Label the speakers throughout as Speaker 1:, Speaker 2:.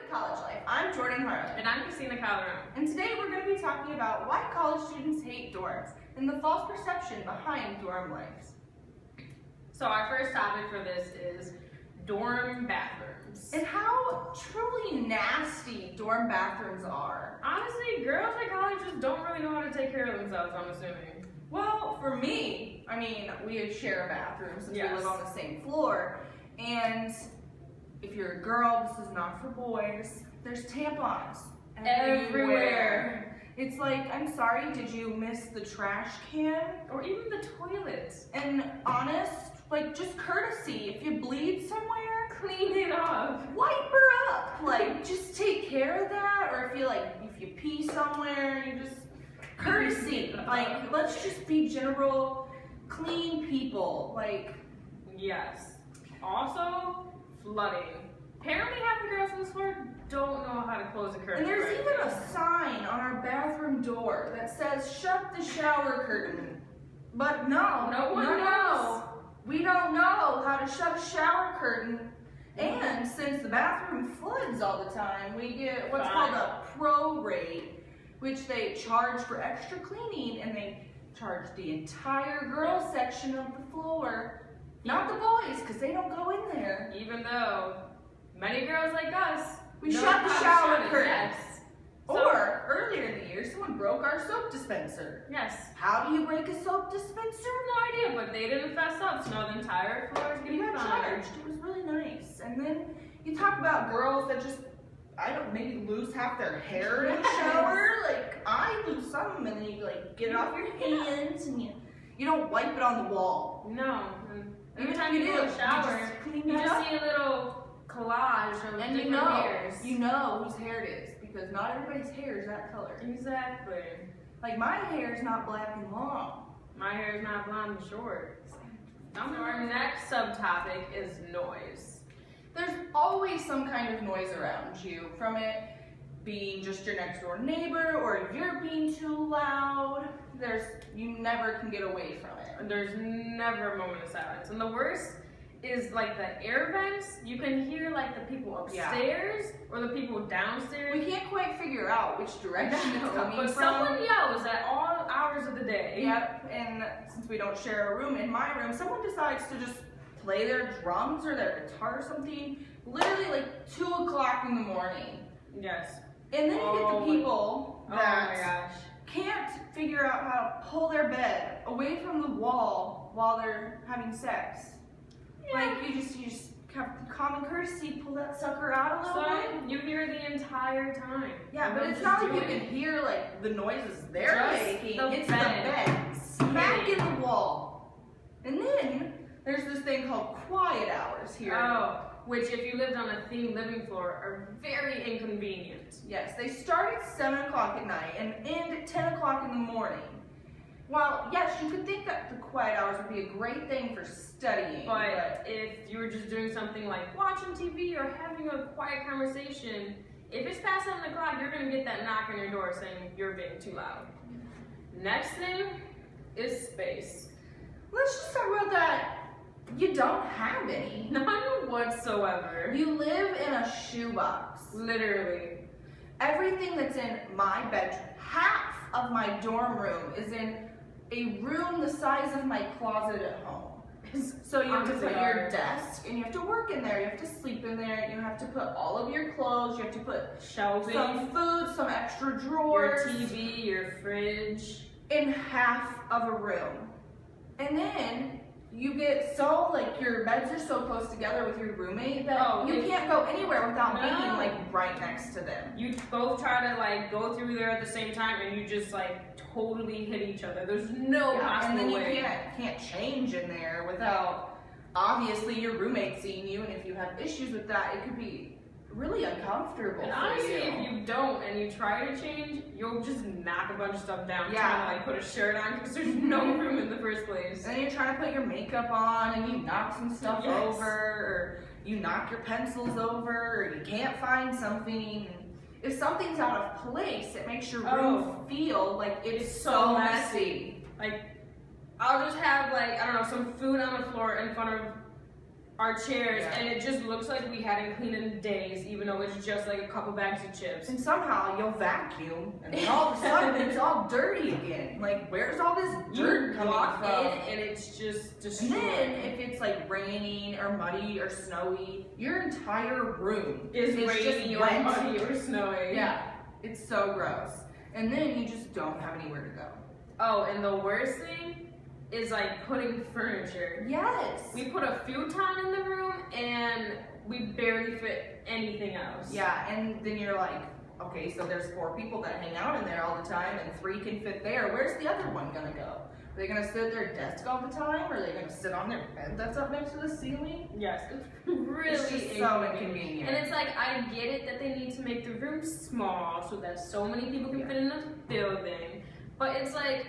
Speaker 1: College Life. I'm Jordan Harlan.
Speaker 2: And I'm Christina, Calderon.
Speaker 1: And today we're going to be talking about why college students hate dorms and the false perception behind dorm lives.
Speaker 2: So our first topic for this is dorm bathrooms.
Speaker 1: And how truly nasty dorm bathrooms are.
Speaker 2: Honestly, girls at college just don't really know how to take care of themselves, I'm assuming.
Speaker 1: Well, for me, we share a bathroom since we live on the same floor. And if you're a girl, this is not for boys, there's tampons everywhere. It's like, I'm sorry, did you miss the trash can?
Speaker 2: Or even the toilet.
Speaker 1: And honest, like, just courtesy, if you bleed somewhere,
Speaker 2: clean it off.
Speaker 1: Wipe her up. Like, just take care of that. Or if you pee somewhere, you just, courtesy. Like, let's just be general, clean people. Like,
Speaker 2: yes. Also, flooding. Apparently half the girls on this floor don't know how to close a curtain.
Speaker 1: And there's even a sign on our bathroom door that says, shut the shower curtain. But no one knows. We don't know how to shut a shower curtain. And since the bathroom floods all the time, we get what's called a pro rate, which they charge for extra cleaning, and they charge the entire girls section of the floor. Not the boys, because they don't go in there.
Speaker 2: Even though many girls like us,
Speaker 1: we shut the shower curtain.
Speaker 2: Yes.
Speaker 1: Or earlier in the year, someone broke our soap dispenser.
Speaker 2: Yes.
Speaker 1: How do you break a soap dispenser?
Speaker 2: No idea, but they didn't fess up, so now the entire floor is getting
Speaker 1: charged. It was really nice. And then you talk about girls that just, maybe lose half their hair in the shower. Like, I lose some, and then you get it off your hands, and you don't wipe it on the wall.
Speaker 2: No.
Speaker 1: Every
Speaker 2: time you do a shower, you just see a little collage of different hairs.
Speaker 1: You know whose hair it is, because not everybody's hair is that color.
Speaker 2: Exactly.
Speaker 1: Like, my hair is not black and long.
Speaker 2: My hair is not blonde and short. So our next subtopic is noise.
Speaker 1: There's always some kind of noise around you, from it being just your next door neighbor, or you're being too loud. You never can get away from it.
Speaker 2: There's never a moment of silence. And the worst is like the air vents. You can hear like the people upstairs or the people downstairs.
Speaker 1: We can't quite figure out which direction it's coming
Speaker 2: but
Speaker 1: from.
Speaker 2: Someone yells at all hours of the day.
Speaker 1: Yep, and since we don't share a room, in my room, someone decides to just play their drums or their guitar or something, literally like 2 o'clock in the morning.
Speaker 2: Yes.
Speaker 1: And then you get the people that
Speaker 2: oh
Speaker 1: can't figure out how to pull their bed away from the wall while they're having sex.
Speaker 2: Yeah.
Speaker 1: Like, you just have common courtesy, pull that sucker out a little bit.
Speaker 2: You hear the entire time.
Speaker 1: Yeah, but it's not like you can hear like the noises they're making. It's the bed smack in the wall. And then there's this thing called quiet hours here.
Speaker 2: Oh, which if you lived on a themed living floor are very inconvenient.
Speaker 1: Yes, they start at 7 o'clock at night and end at 10 o'clock in the morning. While, yes, you could think that the quiet hours would be a great thing for studying.
Speaker 2: But if you were just doing something like watching TV or having a quiet conversation, if it's past 7 o'clock, you're going to get that knock on your door saying you're being too loud. Next thing is space.
Speaker 1: Let's just talk about that. You don't have any.
Speaker 2: None whatsoever.
Speaker 1: You live in a shoebox.
Speaker 2: Literally.
Speaker 1: Everything that's in my bedroom, half of my dorm room is in a room the size of my closet at home. So you have to put your desk, and you have to work in there, you have to sleep in there, you have to put all of your clothes, you have to put
Speaker 2: shelving,
Speaker 1: some food, some extra drawers,
Speaker 2: your TV, your fridge,
Speaker 1: in half of a room. And then you get your beds are so close together with your roommate that you can't go anywhere without being right next to them.
Speaker 2: You both try to go through there at the same time, and you just totally hit each other. There's no possible way.
Speaker 1: And then you can't change in there without obviously your roommate seeing you, and if you have issues with that, it could be really uncomfortable.
Speaker 2: And honestly, if you don't and you try to change, you'll just knock a bunch of stuff down trying to put a shirt on because there's no room in the first place.
Speaker 1: And then you're trying to put your makeup on and you knock some stuff over, or you knock your pencils over, or you can't find something. If something's out of place, it makes your room feel like it's so messy.
Speaker 2: I'll just have some food on the floor in front of our chairs, and it just looks like we hadn't cleaned in days, even though it's just like a couple bags of chips.
Speaker 1: And somehow you'll vacuum, and then all of a sudden it's all dirty again. Like, where's all this dirt coming from?
Speaker 2: And it's just destroyed.
Speaker 1: And then if it's like raining or muddy or snowy, your entire room
Speaker 2: is raining or
Speaker 1: wet.
Speaker 2: muddy or snowy.
Speaker 1: Yeah, it's so gross. And then you just don't have anywhere to go.
Speaker 2: Oh, and the worst thing is like putting furniture.
Speaker 1: Yes.
Speaker 2: We put a futon in the room and we barely fit anything else.
Speaker 1: Yeah, and then you're like, okay, so there's 4 people that hang out in there all the time and 3 can fit there. Where's the other one gonna go? Are they gonna sit at their desk all the time? Or are they gonna sit on their bed that's up next to the ceiling?
Speaker 2: Yes, it's really
Speaker 1: it's just so inconvenient.
Speaker 2: And it's like, I get it that they need to make the room small so that so many people can fit in the building, but it's like,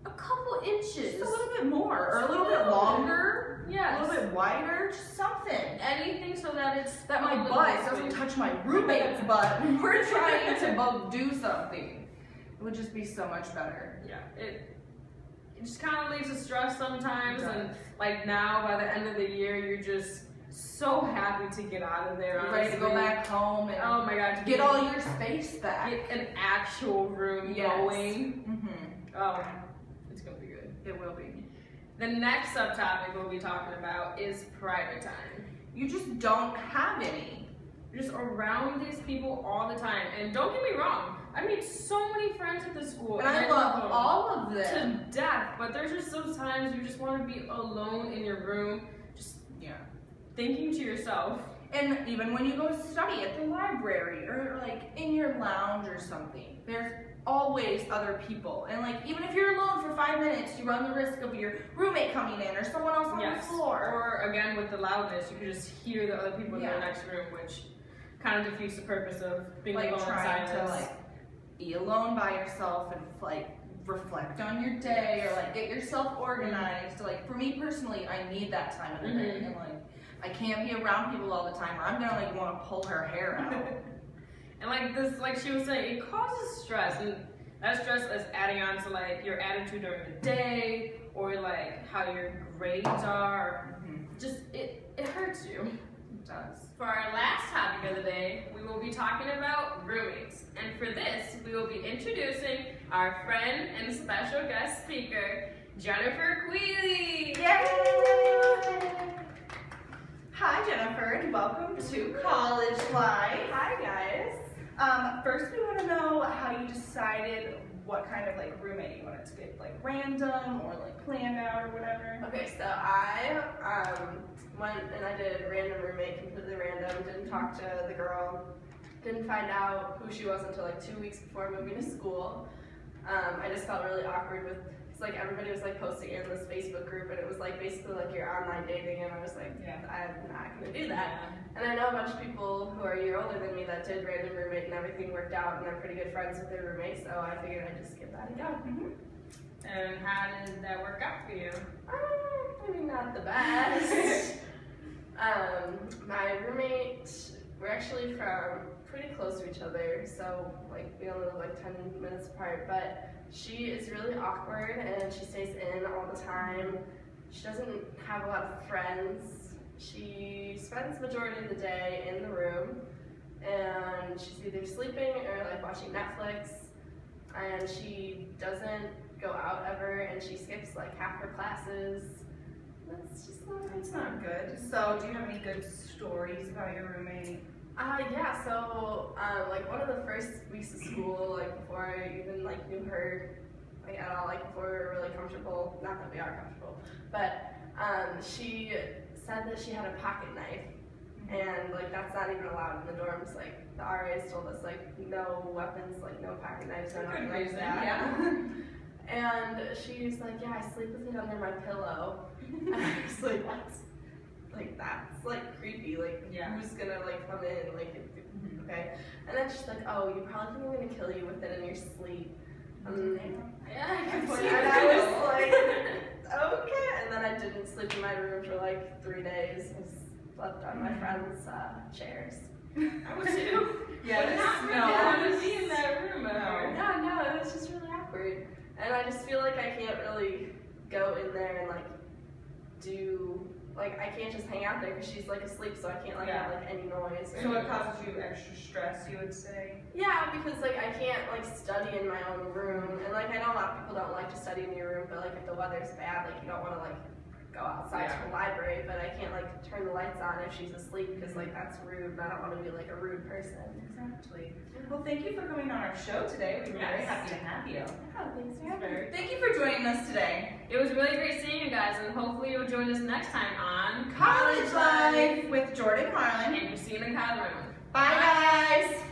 Speaker 2: a couple inches.
Speaker 1: Just a little bit more, or a little bit longer.
Speaker 2: Yes.
Speaker 1: A little bit wider, just something.
Speaker 2: Anything so that it's
Speaker 1: that my butt doesn't touch my roommate's butt when we're trying to both do something. It would just be so much better.
Speaker 2: Yeah. It just kind of leads to stress sometimes, and like now by the end of the year, you're just so happy to get out of there.
Speaker 1: You're ready to go back home and
Speaker 2: oh my god,
Speaker 1: get all your space back.
Speaker 2: Get an actual room going.
Speaker 1: Mm-hmm.
Speaker 2: Oh. It's gonna be good.
Speaker 1: It will be.
Speaker 2: The next subtopic we'll be talking about is private time.
Speaker 1: You just don't have any.
Speaker 2: You're just around these people all the time. And don't get me wrong, I made so many friends at the school.
Speaker 1: And I love all of them.
Speaker 2: To death. But there's just sometimes you just want to be alone in your room, just thinking to yourself.
Speaker 1: And even when you go study at the library or like in your lounge or something, there's always other people. And like, even if you're alone for 5 minutes, you run the risk of your roommate coming in or someone else on the floor.
Speaker 2: Or again, with the loudness, you can just hear the other people in the next room, which kind of defeats the purpose of being alone in silence.
Speaker 1: Trying to like be alone by yourself and like reflect on your day or like get yourself organized. Like for me personally, I need that time of the day. And like, I can't be around people all the time or I'm gonna like want to pull her hair out.
Speaker 2: And like this, like she was saying, it causes stress, and that stress is adding on to like your attitude during the day, or like how your grades are. Just it hurts you.
Speaker 1: It does.
Speaker 2: For our last topic of the day, we will be talking about roommates, and for this, we will be introducing our friend and special guest speaker, Jennifer Quealy.
Speaker 1: Yay! Hi Jennifer, and welcome to College Life.
Speaker 3: Hi guys.
Speaker 1: First we want to know how you decided what kind of like roommate you wanted to get, like random or like planned out or whatever.
Speaker 3: Okay, so I went and I did a random roommate, completely random, didn't talk to the girl, didn't find out who she was until like 2 weeks before moving to school. I just felt really awkward with, cause like everybody was like posting in this Facebook group and it was like basically like your online dating, and I was like, I'm not gonna do that. And I know a bunch of people who are a year older than me that did random roommate and everything worked out and they're pretty good friends with their roommates, so I figured I'd just give that a go.
Speaker 2: And how did that work out for you?
Speaker 3: I mean, not the best. My roommate, we're actually from pretty close to each other, so like we only live like 10 minutes apart, but she is really awkward and she stays in all the time. She doesn't have a lot of friends. She spends the majority of the day in the room and she's either sleeping or like watching Netflix, and she doesn't go out ever and she skips like half her classes. That's just
Speaker 1: not good. So do you have any good stories about your roommate?
Speaker 3: Yeah, so like one of the first weeks of school, like before I even like knew her like at all, like before we were really comfortable, not that we are comfortable, but she said that she had a pocket knife, and like that's not even allowed in the dorms. Like the RAs told us like no weapons, like no pocket knives or nothing like that.
Speaker 1: Yeah.
Speaker 3: And she's like, yeah, I sleep with it under my pillow. And I was like, what? Like that's like creepy, like who's gonna like come in, like okay. And then she's like, oh, you probably think I'm gonna kill you with it in your sleep.
Speaker 2: Yeah, I can see
Speaker 3: and I was like, okay. And then I didn't sleep in my room for like 3 days. I slept on my friend's chairs.
Speaker 2: I was too.
Speaker 1: Yeah,
Speaker 2: but not really want to be in that room ever.
Speaker 3: No, it was just really awkward. And I just feel like I can't really go in there and like do like I can't just hang out there because she's like asleep, so I can't like have like any noise.
Speaker 1: So it causes you extra stress, you would say?
Speaker 3: Yeah, because like I can't like study in my own room, and like I know a lot of people don't like to study in your room, but like if the weather's bad, like you don't want to like go outside to the library, but I can't like turn the lights on if she's asleep because like that's rude, and I don't want to be like a rude person.
Speaker 1: Exactly. Well, thank you for coming on our show today. We were very happy to have you.
Speaker 3: Yeah, thanks for having me.
Speaker 1: Thank you for joining us today.
Speaker 2: It was really great seeing you guys, and hopefully you'll join us next time on
Speaker 1: College Life with Jordan Harlan
Speaker 2: and Christina Calderon.
Speaker 1: Bye, guys.